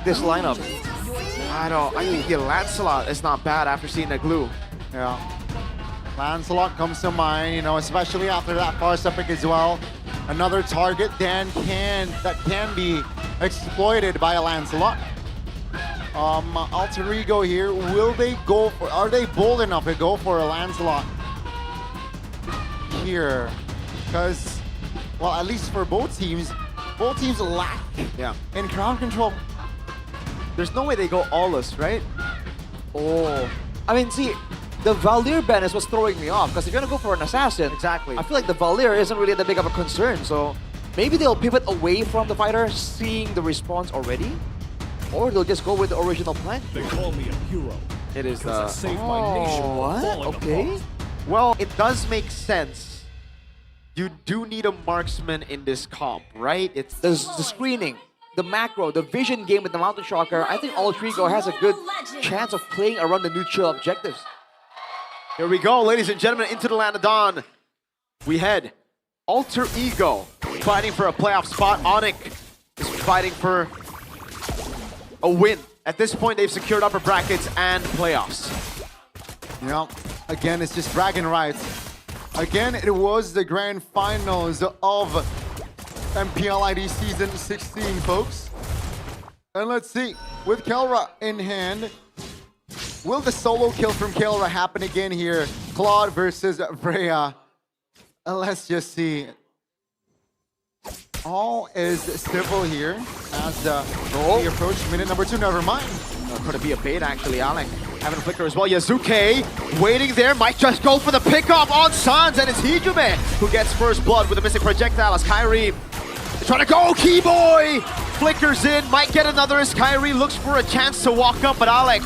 like this lineup? I think the Lancelot is not bad after seeing the glue. Yeah. Lancelot comes to mind, you know, especially after that Farsa pick as well. Another target that can be exploited by a Lancelot. Alter Ego here, will they go for, are they bold enough to go for a Lancelot here? Because, well, at least for both teams lack in crowd control. There's no way they go all-us, right? Oh. I mean, see, the Valir ban is what's throwing me off, because if you're gonna go for an assassin, Exactly. I feel like the Valir isn't really that big of a concern, so maybe they'll pivot away from the fighter, seeing the response already, or they'll just go with the original plan. They call me a hero. It is because I the... saved my nation from what? falling Okay. apart. Well, it does make sense. You do need a marksman in this comp, right? It's The screening, the macro, the vision game with the Mountain Shocker, I think Alter Ego has a good chance of playing around the neutral objectives. Here we go, ladies and gentlemen, into the land of dawn. We head. Alter Ego fighting for a playoff spot. ONIC is fighting for a win. At this point, they've secured upper brackets and playoffs. Yeah, again, it's just bragging rights. Again, it was the grand finals of MPL ID Season 16, folks. And let's see, with Kelra in hand, will the solo kill from Kelra happen again here? Claude versus Freya. Let's just see. All is civil here as we approach minute number 2. Never mind. Could it be a bait, actually? Alec having a flicker as well. Yazuke waiting there, might just go for the pickoff on Sans, and it's Hijume who gets first blood with a missing projectile as Kyrie trying to go. Keyboy flickers in, might get another as Kyrie looks for a chance to walk up, but Alec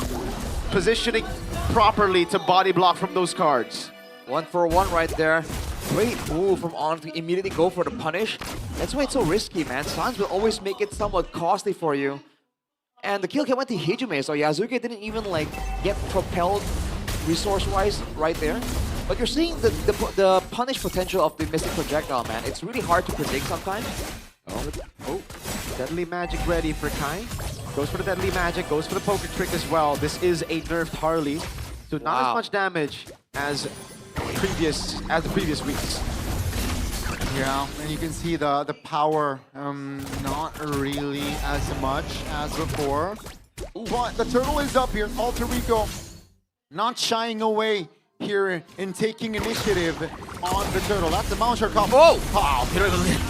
positioning properly to body block from those cards. 1-for-1 right there. Great move from On to immediately go for the punish. That's why it's so risky, man. Sans will always make it somewhat costly for you. And the kill cam went to Hijume, so Yazuke didn't even like get propelled resource-wise right there. But you're seeing the punish potential of the Mystic Projectile, man. It's really hard to predict sometimes. Oh, Deadly Magic ready for Kai. Goes for the Deadly Magic, goes for the Poker Trick as well. This is a nerfed Harley, so not as much damage as the previous weeks. Yeah, and you can see the power not really as much as before. But the turtle is up here. Alter Ego not shying away here in taking initiative on the turtle. That's the Mountain Shocker. Oh! Wow,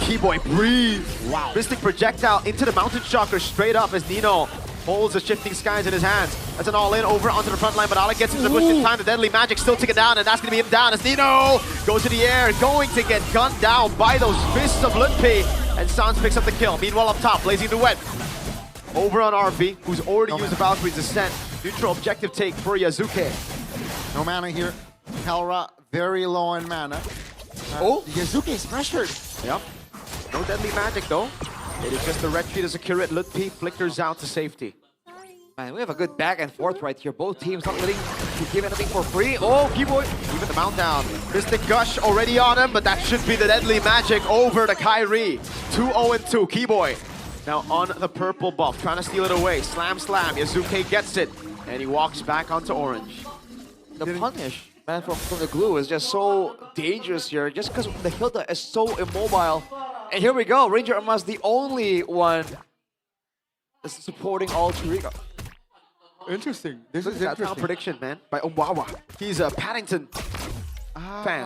Keyboy breathe. Wow. Mystic Projectile into the Mountain Shocker straight up as Nino holds the Shifting Skies in his hands. That's an all-in over onto the front line, but Alec gets into the bush in time. The Deadly Magic still taken down, and that's going to be him down as Nino goes to the air, going to get gunned down by those fists of Lunpi, and Sans picks up the kill. Meanwhile, up top, blazing the wet. Over on RV, who's already used the Valkyrie's Ascent. Neutral objective take for Yazuke. No mana here. Kelra very low on mana. Yazuke is pressured. Yep. No Deadly Magic, though. It is just the retreat to secure it. Lunpi flickers out to safety. Man, we have a good back and forth right here. Both teams not willing to give anything for free. Oh, Keyboy! Even the mount down. Mystic Gush already on him, but that should be the Deadly Magic over to Kyrie. 2-0-2. Keyboy now on the purple buff, trying to steal it away. Slam, slam. Yazuke gets it, and he walks back onto orange. The punish, man, from the glue is just so dangerous here, just because the Hilda is so immobile. And here we go, Ranger Armas, the only one that's supporting Alter Ego. Interesting. This is That's interesting. prediction, man, by Omwawa. He's a Paddington fan.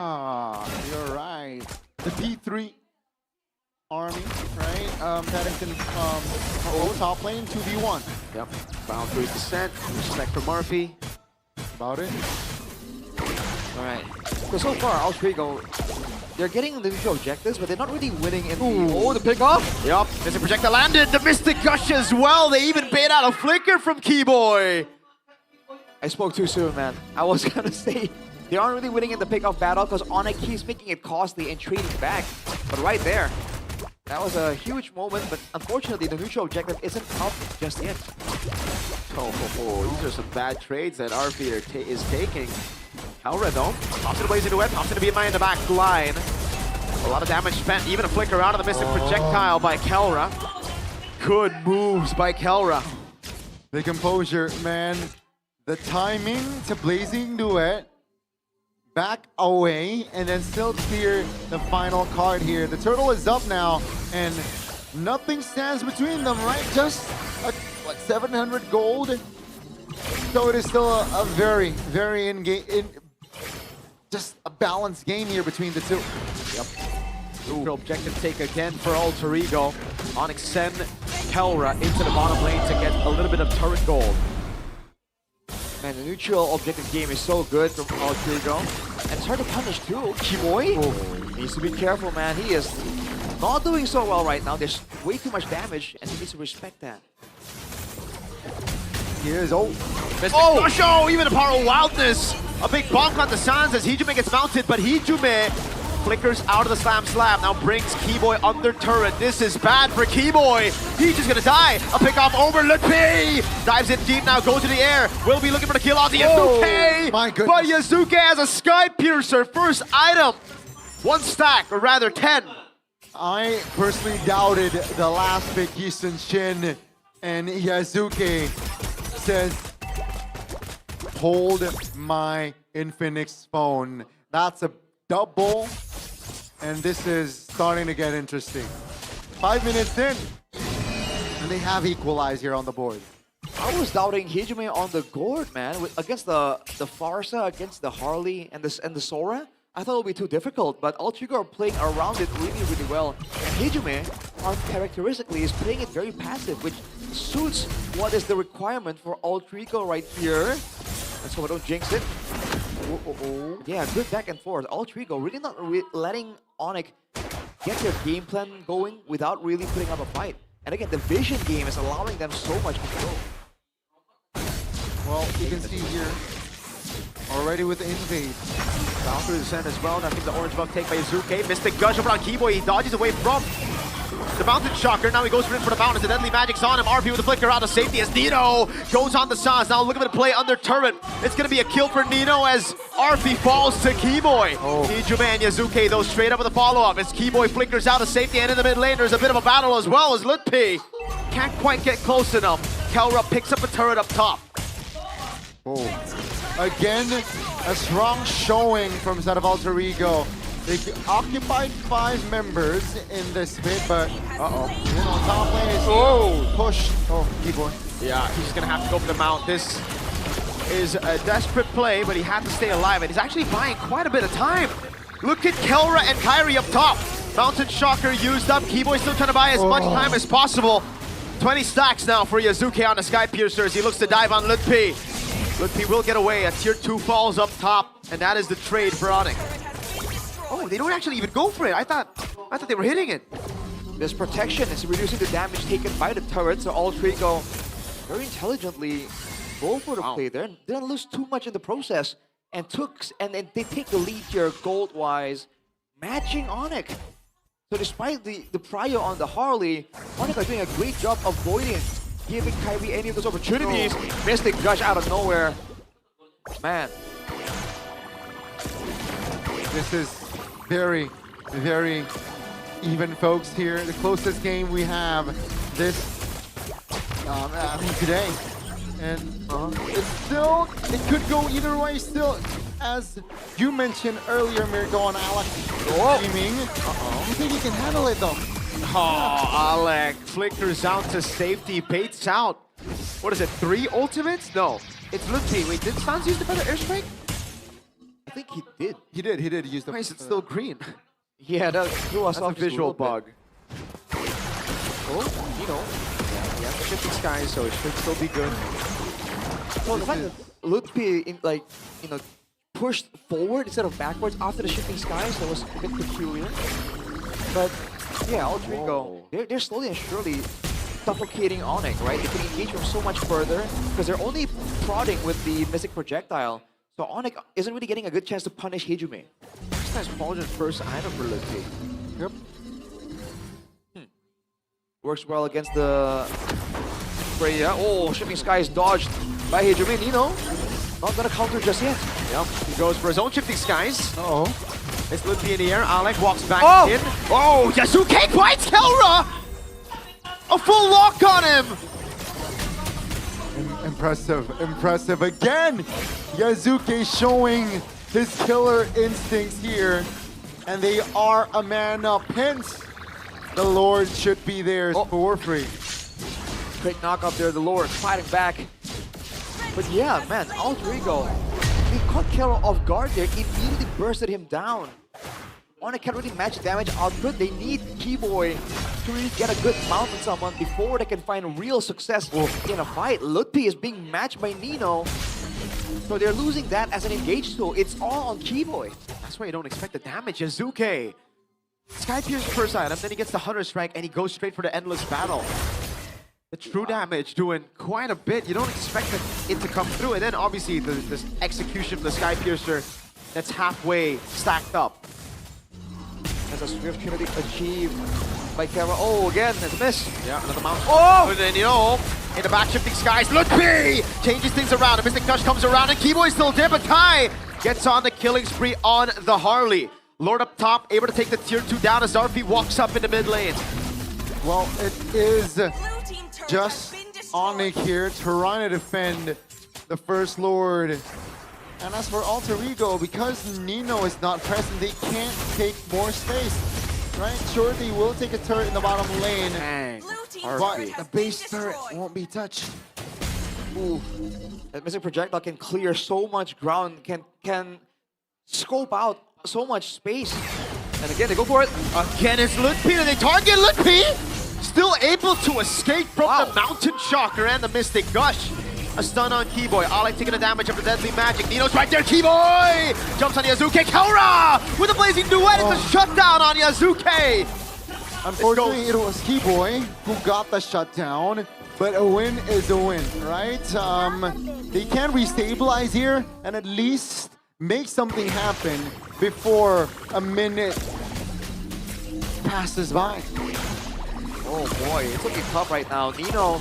You're right. The P3 army, right? Paddington top lane, 2v1. Yep. Valkyrie's Descent. Respect for Murphy. About it. Alright. So far, Alter Ego, they're getting the neutral objectives, but they're not really winning in the... Oh, the pickoff! Yup, there's a projectile landed. The Mystic Gush as well. They even bait out a flicker from Keyboy. I spoke too soon, man. I was gonna say, they aren't really winning in the pickoff battle because ONIC keeps making it costly and trading back. But right there, that was a huge moment, but unfortunately, the neutral objective isn't up just yet. These are some bad trades that RV is taking. Kelra though, pops it away into the web, pops it to BMI in the back line. A lot of damage spent, even a flicker out of the Mystic Projectile by Kelra. Good moves by Kelra. The composure, man. The timing to blazing duet. Back away and then still clear the final card here. The turtle is up now and nothing stands between them, right? Just what, 700 gold. So it is still a very just a balanced game here between the two. Yep. Ooh. Objective take again for Alter Ego. ONIC send Kelra into the bottom lane to get a little bit of turret gold. Man, the neutral objective game is so good from Alter Ego. And it's hard to punish too. Kimoy needs to be careful, man. He is not doing so well right now. There's way too much damage, and he needs to respect that. Here's Oh, even a power of wildness. A big bonk on the Sans as Hijume gets mounted, but Hijume flickers out of the slam slab. Now brings Keyboy under turret. This is bad for Keyboy. He's just gonna die. A pick off over Lutpi. Dives in deep now, goes to the air. Will be looking for the kill on the Yasuke. My goodness. But Yasuke has a Sky Piercer. First item. 1 stack, or rather 10. I personally doubted the last pick, Houston Shin, and Yasuke says, hold my Infinix phone. That's a double, and this is starting to get interesting. 5 minutes in, and they have equalized here on the board. I was doubting Hijume on the Gord, man. Against the Farsa, against the Harley, and the Sora. I thought it would be too difficult, but Alter Ego are playing around it really well. And Hijume, uncharacteristically, is playing it very passive, which suits what is the requirement for Alter Ego right here. Let's hope I don't jinx it. Yeah, good back and forth. Alter Ego really not letting ONIC get their game plan going without really putting up a fight. And again, the vision game is allowing them so much control. Well, you can see here, already with the invade. Down through the sand as well. Now I think the orange buff take by Yasuke. Mystic Gush over on Keyboy. He dodges away from the Mountain Shocker. Now he goes in for the Mountain. The Deadly Magic's on him. RP with the flicker out of safety as Nino goes on the Sans. Now looking at the play under turret. It's going to be a kill for Nino as RP falls to Keyboy. Hijume and Yasuke, though, straight up with a follow-up as Keyboy flickers out of safety. And in the mid lane, there's a bit of a battle as well as Lutpi can't quite get close enough. Kelra picks up a turret up top. Again, a strong showing from side of Alter Ego. They occupied 5 members in this pit, but then on top lane is pushed. Keyboy. Yeah, he's gonna have to go for the mount. This is a desperate play, but he had to stay alive, and he's actually buying quite a bit of time. Look at Kelra and Kyrie up top. Mountain Shocker used up. Keyboy still trying to buy as much time as possible. 20 stacks now for Yasuke on the Sky Piercer as he looks to dive on Lutpi. Lutpi will get away. A tier 2 falls up top, and that is the trade for ONIC. Oh, they don't actually even go for it. I thought they were hitting it. This protection is reducing the damage taken by the turret, so Alter Ego very intelligently go for the play there. They didn't lose too much in the process, and they take the lead here gold-wise, matching ONIC. So despite the prio on the Harley, ONIC are doing a great job avoiding giving Kyrie any of those opportunities. Mystic Gush out of nowhere. Man. This is very even, folks, here. The closest game we have this today. And it could go either way still. As you mentioned earlier, Mirko and Alec streaming. You think he can handle it though? Alec flickers out to safety, baits out. What is it, 3 ultimates? No, it's Lutpi. Wait, did Sans use the better airstrike? I think he did. He did use the... Why is it still green? Yeah, that threw us That's off a visual just a little bug. Oh, you know. Yeah, shifting skies, so it should still be good. Well, the fact that Lutpi, pushed forward instead of backwards after the shifting skies, that was a bit peculiar. But yeah, Alter Ego, they're slowly and surely suffocating ONIC, right? They can engage from so much further because they're only prodding with the Mystic Projectile. So ONIC isn't really getting a good chance to punish Hijume. This nice Fulgent first item for Lutpi. Yep. Works well against the Freya. Oh, shifting skies dodged by Hijume. Nino, not gonna counter just yet. Yep, he goes for his own shifting skies. It's Lutpi in the air. Alec walks back in. Oh, Yasuke bites Kelra! A full lock on him! And Impressive, impressive. Again, Yazuke showing his killer instincts here. And they are a man up. Hence, the Lord should be theirs for free. Great knock up there, the Lord fighting back. But yeah, man, Alter Ego, he caught Kero off guard there, immediately bursted him down. ONIC can't really match damage output. They need Keyboy to really get a good mount on someone before they can find real success in a fight. Lutpi is being matched by Nino, so they're losing that as an engage tool. It's all on Keyboy. That's why you don't expect the damage. Yazuke. Sky Pierce first item, then he gets the Hunter Strike and he goes straight for the Endless Battle. The true damage doing quite a bit. You don't expect it to come through. And then obviously this execution of the Sky Piercer that's halfway stacked up. As a swift trinity achieved by Kera. Oh, again, it's a miss. Yeah, another mount. Oh! And then, you know, in the back shifting skies, Lutpi changes things around. A Mystic Gush comes around and Keyboy's still there, but Kai gets on the killing spree on the Harley. Lord up top, able to take the tier 2 down as Zarfi walks up in the mid lane. Well, it is just ONIC here trying to defend the First Lord. And as for Alter Ego, because Nino is not present, they can't take more space. Right? Sure, they will take a turret in the bottom lane, Dang. but the base turret won't be touched. Ooh. That missing projectile can clear so much ground, can scope out so much space. And again, they go for it. Again, it's Lutpi and they target Lutpi! Still able to escape from the Mountain Shocker and the Mystic Gush. A stun on Keyboy. Alec taking the damage of the Deadly Magic. Nino's right there. Keyboy jumps on Yazuke. Kelra with a blazing duet. It's a shutdown on Yazuke. Unfortunately, it was Keyboy who got the shutdown, but a win is a win, right? They can restabilize here and at least make something happen before a minute passes by. Oh boy, it's looking tough right now. Nino,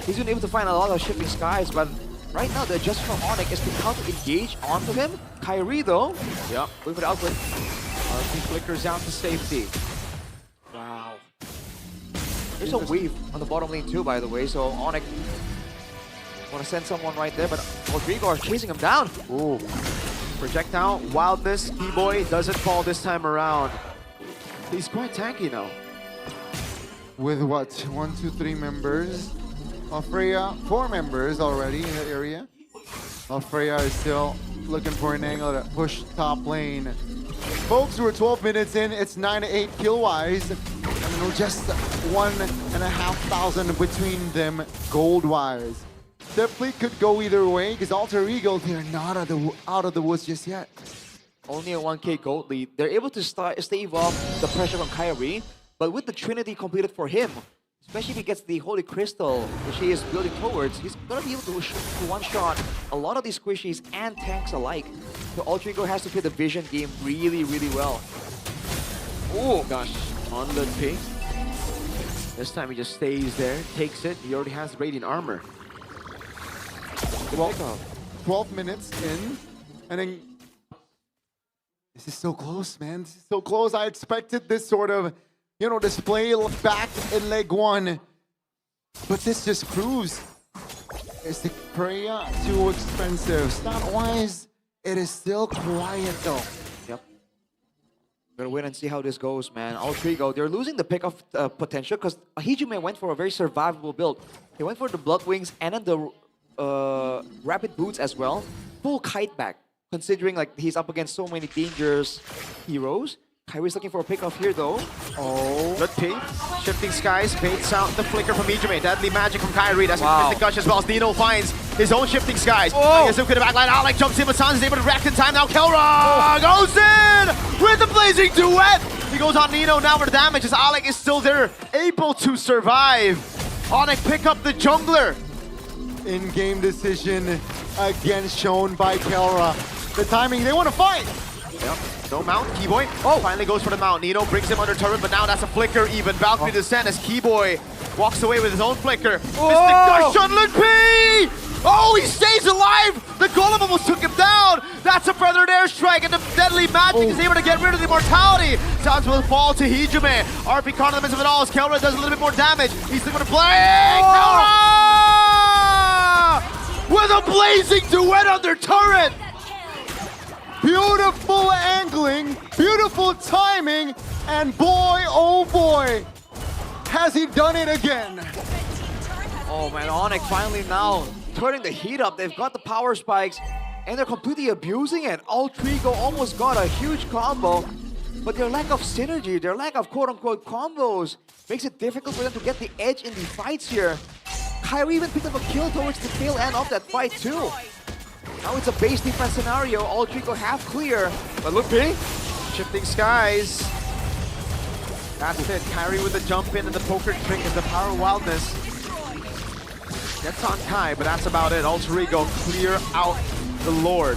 he's been able to find a lot of shifting skies, but right now the adjustment from ONIC is to counter-engage onto him. Kyrie though, Yep. wait for the output. He flickers out to safety. Wow. There's a wave on the bottom lane too, by the way, so ONIC want to send someone right there, but Rodrigo is chasing him down. Ooh. Projectile, wildness, Keyboy doesn't fall this time around. He's quite tanky now. With what, 1, 2, 3 members? Freya, 4 members already in the area. Freya is still looking for an angle to push top lane. Folks, we're 12 minutes in, it's 9-8 kill-wise, and we're just 1,500 between them gold-wise. Definitely could go either way, because Alter Ego, they're not out of the woods just yet. Only a 1k gold lead. They're able to stave off the pressure from Kyrie, but with the Trinity completed for him, especially if he gets the Holy Crystal, which he is building towards, he's going to be able to one-shot a lot of these squishies and tanks alike. So Alter Ego has to play the vision game really, really well. Oh gosh, on Lutpi. This time he just stays there, takes it. He already has Radiant Armor. Well, 12 minutes in, and then this is so close, man. This is so close. I expected this sort of, you know, display back in leg 1, but this just proves is the Freya too expensive. Stat-wise, it is still quiet though. Yep. Gonna wait and see how this goes, man. Alter Ego, they're losing the pick of potential because Hijime went for a very survivable build. He went for the Blood Wings and then the Rapid Boots as well. Full kite back, considering like he's up against so many dangerous heroes. Kyrie's looking for a pick off here though. Oh, Lutpi, shifting skies, baits out the flicker from Hijime. Deadly magic from Kyrie. That's Wow. Mystic Gush as well as Nino finds his own shifting skies. Oh. Yazuki in the backline. Alec jumps in, but Sans is able to react in time. Now Kelra goes in with the blazing duet. He goes on Nino now for the damage as Alec is still there, able to survive. ONIC pick up the jungler. In-game decision again shown by Kelra. The timing, they want to fight. Yep. No mount, Keyboy. Finally goes for the mount. Nino brings him under turret, but now that's a flicker even. Valkyrie descent as Keyboy walks away with his own flicker. Mystic Gush on Lutpi! Oh, he stays alive! The Golem almost took him down! That's a feathered airstrike, and the Deadly Magic is able to get rid of the immortality. Sounds will fall to Hijime. RP caught in the midst of it all as Kelra does a little bit more damage. He's still going to play! Kelra! blazing duet on their turret! Beautiful angling, beautiful timing, and boy, oh boy, has he done it again. Oh man, ONIC finally now turning the heat up. They've got the power spikes and they're completely abusing it. Alter Ego almost got a huge combo, but their lack of synergy, their lack of quote-unquote combos makes it difficult for them to get the edge in the fights here. Kyrie even picked up a kill towards the tail end of that fight too. Now it's a base defense scenario. Alter Ego half clear, but look big. Shifting skies. That's it. Kyrie with the jump in and the poker trick is the power wildness. Gets on Kai, but that's about it. Alter Ego clear out the Lord.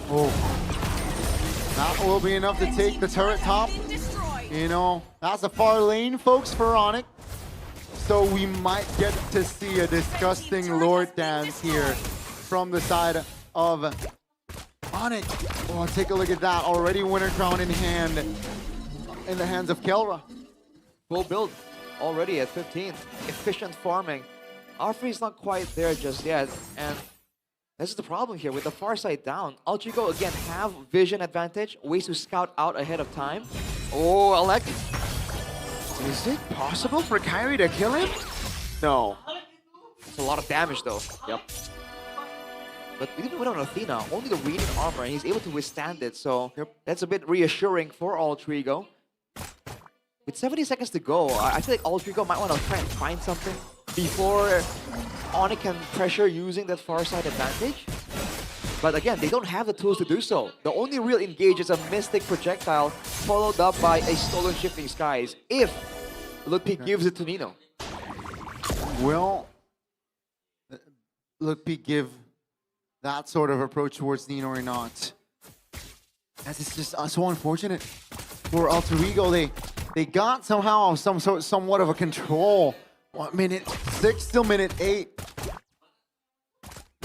Oh, that will be enough to take the turret top. You know, that's a far lane, folks, for ONIC. So we might get to see a disgusting Lord dance here from the side of ONIC. Oh, take a look at that. Already winner crown in hand, in the hands of Kelra. Full build already at 15. Efficient farming. Arfrey's not quite there just yet, and this is the problem here with the far side down. Alter Ego again have vision advantage, ways to scout out ahead of time. Oh, Alec. Is it possible for Kyrie to kill him? No. It's a lot of damage though. Yep. But even without Athena, only the radiant armor, and he's able to withstand it, so that's a bit reassuring for Alter Ego. With 70 seconds to go, I feel like Alter Ego might want to try and find something before ONIC can pressure using that far side advantage. But again, they don't have the tools to do so. The only real engage is a Mystic Projectile followed up by a stolen Shifting Skies if Ludwig gives it to Nino. Will Ludwig give that sort of approach towards Nino or not? As it's just so unfortunate for Alter Ego. They got somehow somewhat of a control. Minute 6 till minute 8.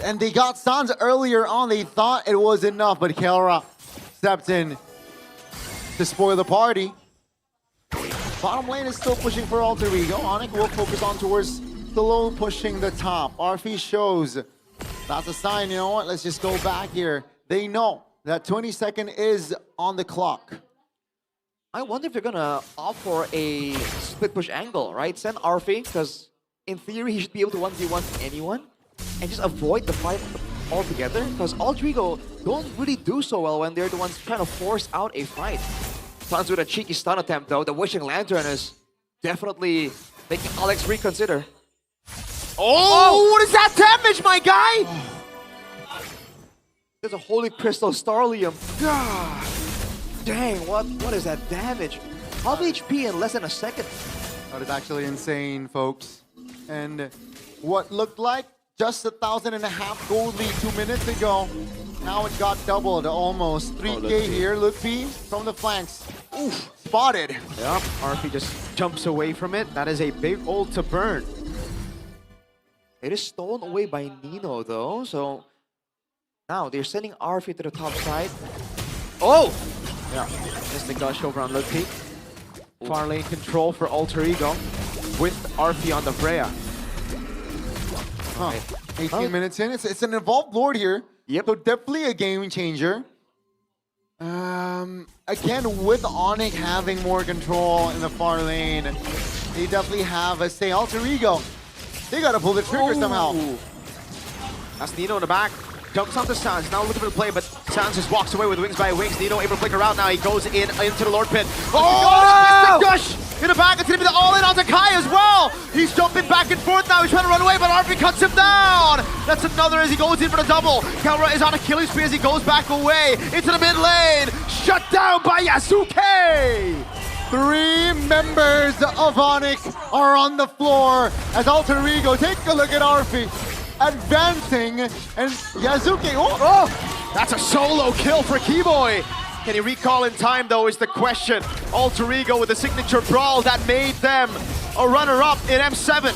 And they got Sans earlier on. They thought it was enough, but Kelra stepped in to spoil the party. Bottom lane is still pushing for Alter Ego. ONIC will focus on towards the low, pushing the top. RF shows. That's a sign, you know what? Let's just go back here. They know that 20-second is on the clock. I wonder if they're gonna opt for a split push angle, right? Send Arfi, because in theory he should be able to 1v1 anyone and just avoid the fight altogether, because Alter Ego don't really do so well when they're the ones trying to force out a fight. Sans with a cheeky stun attempt though. The Wishing Lantern is definitely making Alex reconsider. Oh, what is that damage, my guy? There's a Holy Crystal Starlium. God. Dang, what is that damage? Half HP in less than a second. That is actually insane, folks. And what looked like just 1,500 gold lead 2 minutes ago, now it got doubled, almost 3K here. Ludwig from the flanks. Oof, spotted. Yep, RP just jumps away from it. That is a big ult to burn. It is stolen away by Nino though, so now they're sending Arfi to the top side. Oh! Yeah, just a gush over on Ludwig. Far lane control for Alter Ego with RP on the Freya. Huh. 18 minutes in. It's an involved Lord here. Yep. So definitely a game changer. Again, with ONIC having more control in the far lane, they definitely have a say. Alter Ego, they gotta pull the trigger somehow. That's Nino in the back. Jumps onto Sans, now looking for the play, but Sans just walks away with wings by wings. Nino able to flicker out now. He goes into the Lord Pit. Oh! Gush! In the back, it's gonna be the all-in onto Kai as well. He's jumping back and forth now. He's trying to run away, but RP cuts him down. That's another as he goes in for the double. Kelra is on a killing spree as he goes back away into the mid lane. Shut down by Yasuke. 3 members of ONIC are on the floor as Alter Ego. Take a look at Arfi advancing, and Yasuke. Oh! That's a solo kill for Keyboy. Can he recall in time, though, is the question. Alter Ego with the signature brawl that made them a runner-up in M7.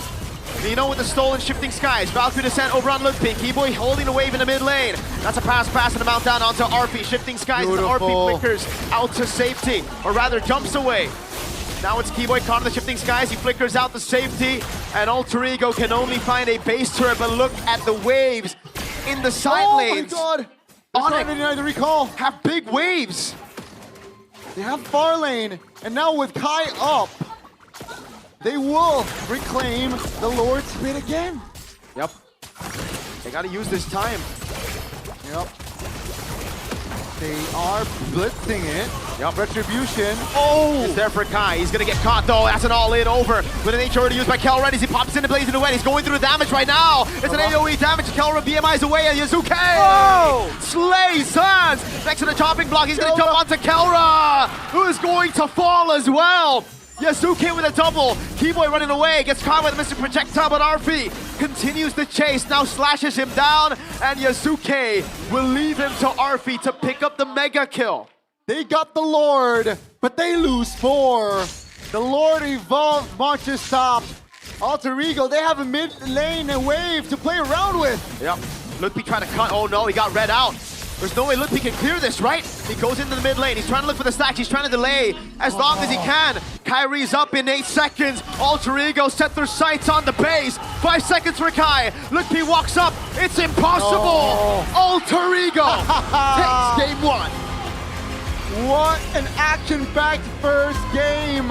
Nino with the stolen Shifting Skies. Valkyrie descent over on Ludwig. Keyboy holding the wave in the mid lane. That's a pass and a mount down onto RP. Shifting Skies and RP flickers out to safety, or rather jumps away. Now it's Keyboy caught in the shifting skies. He flickers out the safety, and Alter Ego can only find a base turret. But look at the waves in the side lanes. Oh my god! They're trying to deny the recall. Have big waves. They have far lane, and now with Kai up, they will reclaim the Lord's Spit again. Yep. They gotta use this time. Yep. They are blitzing it. Yep. Retribution. Oh! It's there for Kai. He's gonna get caught though. That's an all-in over. With an H already used by Kelra as he pops into blazing away. He's going through the damage right now. It's an AoE damage. Kelra BMI's away and Yazuke! Oh! Slays Sans! Next to the chopping block, he's gonna jump onto Kelra, who is going to fall as well. Yasuke with a double. Keyboy running away. Gets caught with Mr. Projectile, but Arfi continues the chase. Now slashes him down, and Yasuke will leave him to Arfi to pick up the mega kill. They got the Lord, but they lose 4. The Lord evolved, Monster stopped. Alter Ego, they have a mid lane and wave to play around with. Yep. Ludwig trying to cut. Oh no, he got red out. There's no way Ludwig can clear this, right? He goes into the mid lane. He's trying to look for the stacks. He's trying to delay as long as he can. Kyrie's up in 8 seconds. Alter Ego set their sights on the base. 5 seconds for Kai. Ludwig walks up. It's impossible. Alter Ego takes game 1. What an action-packed first game.